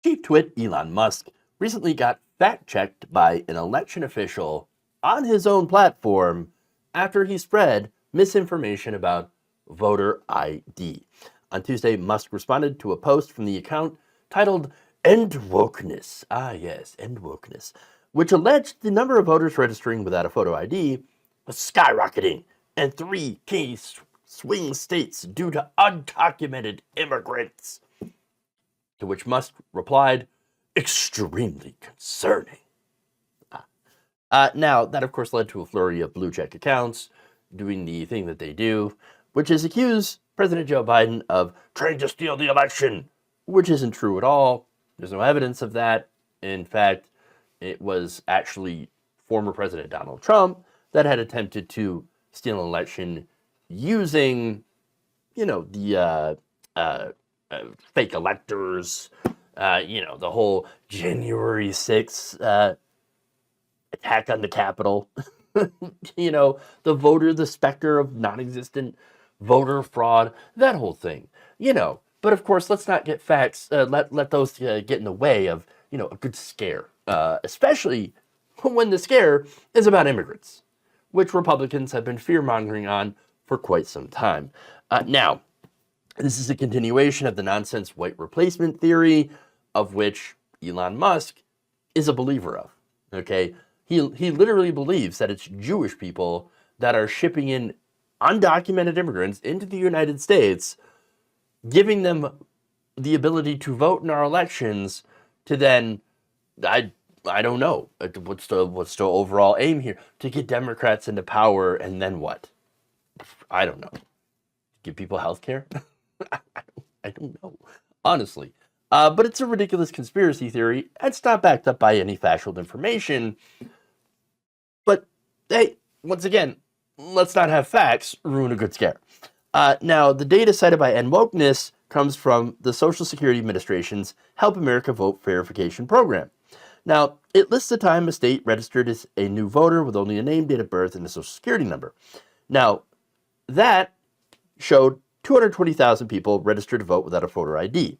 Chief twit Elon Musk recently got fact-checked by an election official on his own platform after he spread misinformation about voter ID. On Tuesday, Musk responded to a post from the account titled End Wokeness. Ah, yes, End Wokeness, which alleged the number of voters registering without a photo ID was skyrocketing in three key swing states due to undocumented immigrants. To which Musk replied, extremely concerning. Now, that of course led to a flurry of blue check accounts doing the thing that they do, which is accuse President Joe Biden of trying to steal the election, which isn't true at all. There's no evidence of that. In fact, it was actually former President Donald Trump that had attempted to steal an election using, the fake electors, the whole January 6th attack on the Capitol, the specter of non-existent voter fraud, that whole thing, But of course, let's not get facts, let those get in the way of, a good scare, especially when the scare is about immigrants, which Republicans have been fear-mongering on for quite some time. Now, this is a continuation of the nonsense white replacement theory, of which Elon Musk is a believer of, okay? He literally believes that it's Jewish people that are shipping in undocumented immigrants into the United States, giving them the ability to vote in our elections to then, I don't know, what's the overall aim here? To get Democrats into power, and then what? I don't know. Give people health care? I don't know, honestly. But it's a ridiculous conspiracy theory. It's not backed up by any factual information. But hey, once again, let's not have facts ruin a good scare. Now, the data cited by Wokeness comes from the Social Security Administration's Help America Vote Verification Program. Now, it lists the time a state registered as a new voter with only a name, date of birth, and a social security number. Now, that showed 220,000 people registered to vote without a voter ID.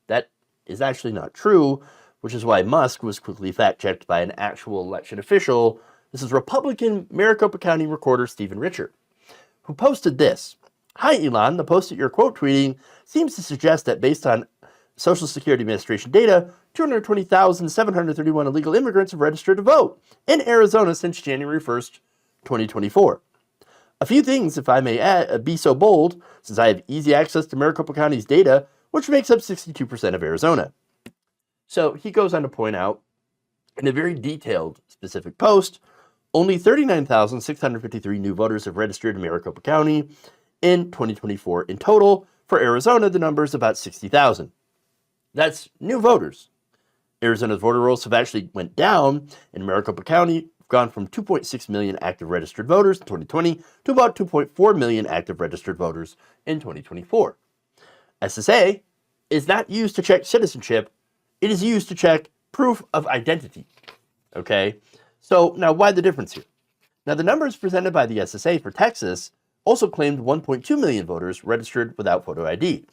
That is actually not true, which is why Musk was quickly fact-checked by an actual election official. This is Republican Maricopa County Recorder Stephen Richer, who posted this. Hi, Elon. The post that you're quote tweeting seems to suggest that based on Social Security Administration data, 220,731 illegal immigrants have registered to vote in Arizona since January 1st, 2024. A few things, if I may be so bold, since I have easy access to Maricopa County's data, which makes up 62% of Arizona. So he goes on to point out, in a very detailed, specific post, only 39,653 new voters have registered in Maricopa County in 2024 in total. For Arizona, the number is about 60,000. That's new voters. Arizona's voter rolls have actually went down in Maricopa County, gone from 2.6 million active registered voters in 2020 to about 2.4 million active registered voters in 2024. SSA is not used to check citizenship. It is used to check proof of identity. Okay? So now why the difference here? Now the numbers presented by the SSA for Texas also claimed 1.2 million voters registered without photo ID.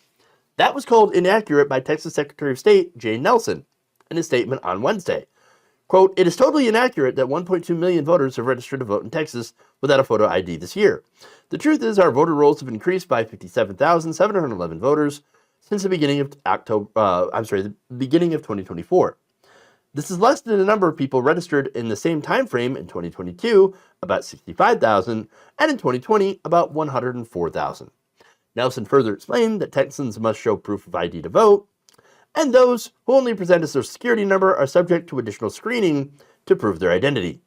That was called inaccurate by Texas Secretary of State Jay Nelson in a statement on Wednesday. Quote, it is totally inaccurate that 1.2 million voters have registered to vote in Texas without a photo ID this year. The truth is our voter rolls have increased by 57,711 voters since the beginning of the beginning of 2024. This is less than the number of people registered in the same time frame in 2022, about 65,000, and in 2020, about 104,000. Nelson further explained that Texans must show proof of ID to vote, and those who only present a social security number are subject to additional screening to prove their identity.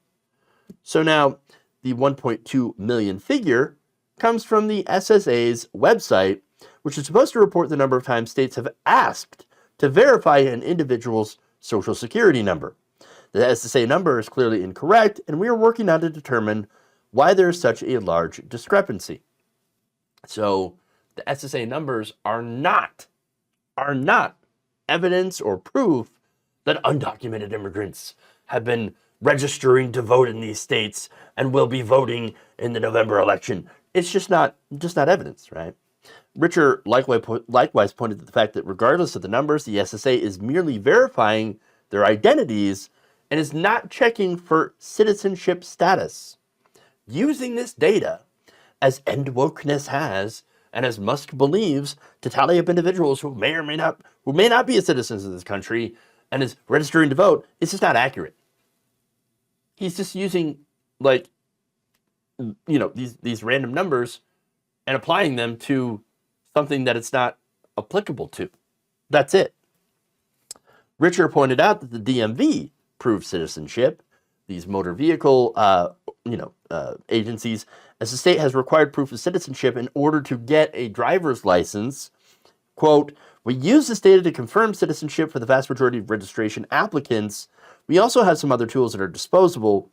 So now, the 1.2 million figure comes from the SSA's website, which is supposed to report the number of times states have asked to verify an individual's social security number. The SSA number is clearly incorrect, and we are working on to determine why there is such a large discrepancy. So, the SSA numbers are not evidence or proof that undocumented immigrants have been registering to vote in these states and will be voting in the November election. It's just not evidence, right? Richer likewise pointed to the fact that regardless of the numbers, the SSA is merely verifying their identities and is not checking for citizenship status. Using this data, as end wokeness has, and as Musk believes, to tally up individuals who may not be citizens of this country and is registering to vote, is just not accurate. He's just using, like, these random numbers and applying them to something that it's not applicable to. That's it. Richer pointed out that the DMV proves citizenship. These motor vehicle agencies, as the state has required proof of citizenship in order to get a driver's license. Quote, we use this data to confirm citizenship for the vast majority of registration applicants. We also have some other tools at our disposal,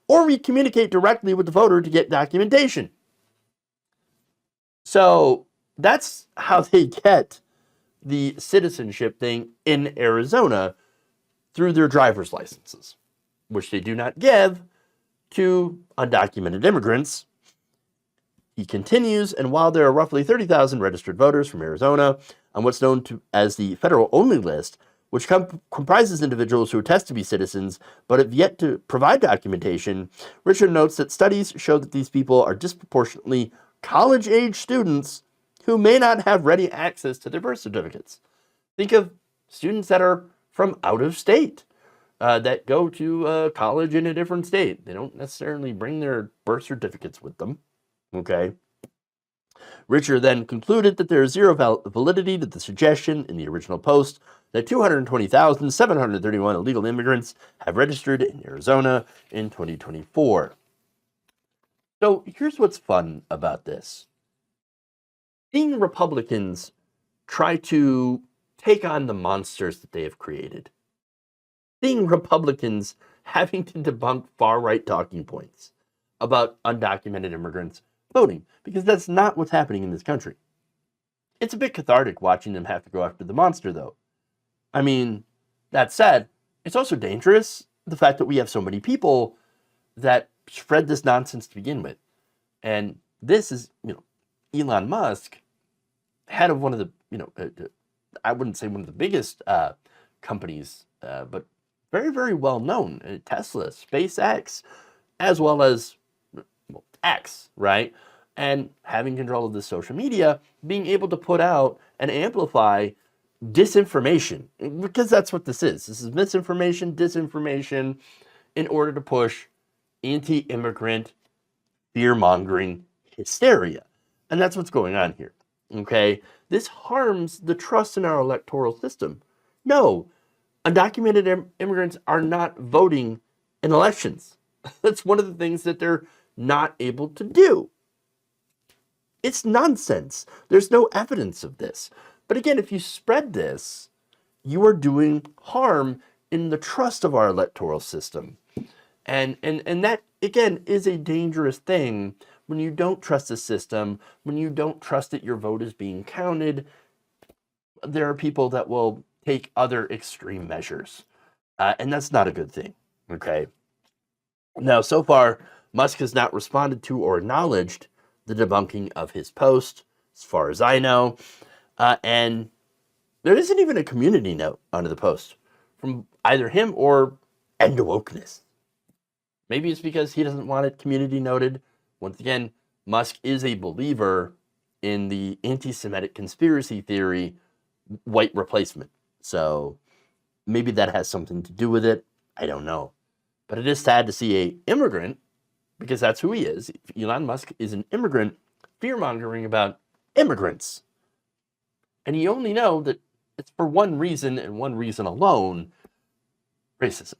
or we communicate directly with the voter to get documentation. So that's how they get the citizenship thing in Arizona, through their driver's licenses, which they do not give to undocumented immigrants. He continues, and while there are roughly 30,000 registered voters from Arizona on what's known as the federal-only list, which comprises individuals who attest to be citizens but have yet to provide documentation, Richard notes that studies show that these people are disproportionately college-age students who may not have ready access to their birth certificates. Think of students that are from out of state, that go to college in a different state. They don't necessarily bring their birth certificates with them. Okay. Richer then concluded that there is zero validity to the suggestion in the original post that 220,731 illegal immigrants have registered in Arizona in 2024. So here's what's fun about this. Seeing Republicans try to take on the monsters that they have created. Seeing Republicans having to debunk far-right talking points about undocumented immigrants voting, because that's not what's happening in this country. It's a bit cathartic watching them have to go after the monster, though. I mean, that said, it's also dangerous, the fact that we have so many people that spread this nonsense to begin with. And this is, Elon Musk, head of one of the, I wouldn't say one of the biggest companies, but very, very well known, Tesla, SpaceX, as well as X, right? And having control of the social media, being able to put out and amplify disinformation, because that's what this is. This is misinformation, disinformation, in order to push anti-immigrant, fear-mongering hysteria. And that's what's going on here, okay? This harms the trust in our electoral system. No, undocumented immigrants are not voting in elections. That's one of the things that they're not able to do. It's nonsense. There's no evidence of this. But again, if you spread this, you are doing harm in the trust of our electoral system. And that, again, is a dangerous thing when you don't trust the system, when you don't trust that your vote is being counted. There are people that will take other extreme measures. And that's not a good thing, okay? Now, so far, Musk has not responded to or acknowledged the debunking of his post, as far as I know. And there isn't even a community note under the post from either him or End Wokeness. Maybe it's because he doesn't want it community noted. Once again, Musk is a believer in the anti-Semitic conspiracy theory, white replacement. So maybe that has something to do with it. I don't know. But it is sad to see an immigrant, because that's who he is. Elon Musk is an immigrant, fear-mongering about immigrants. And you only know that it's for one reason and one reason alone: racism.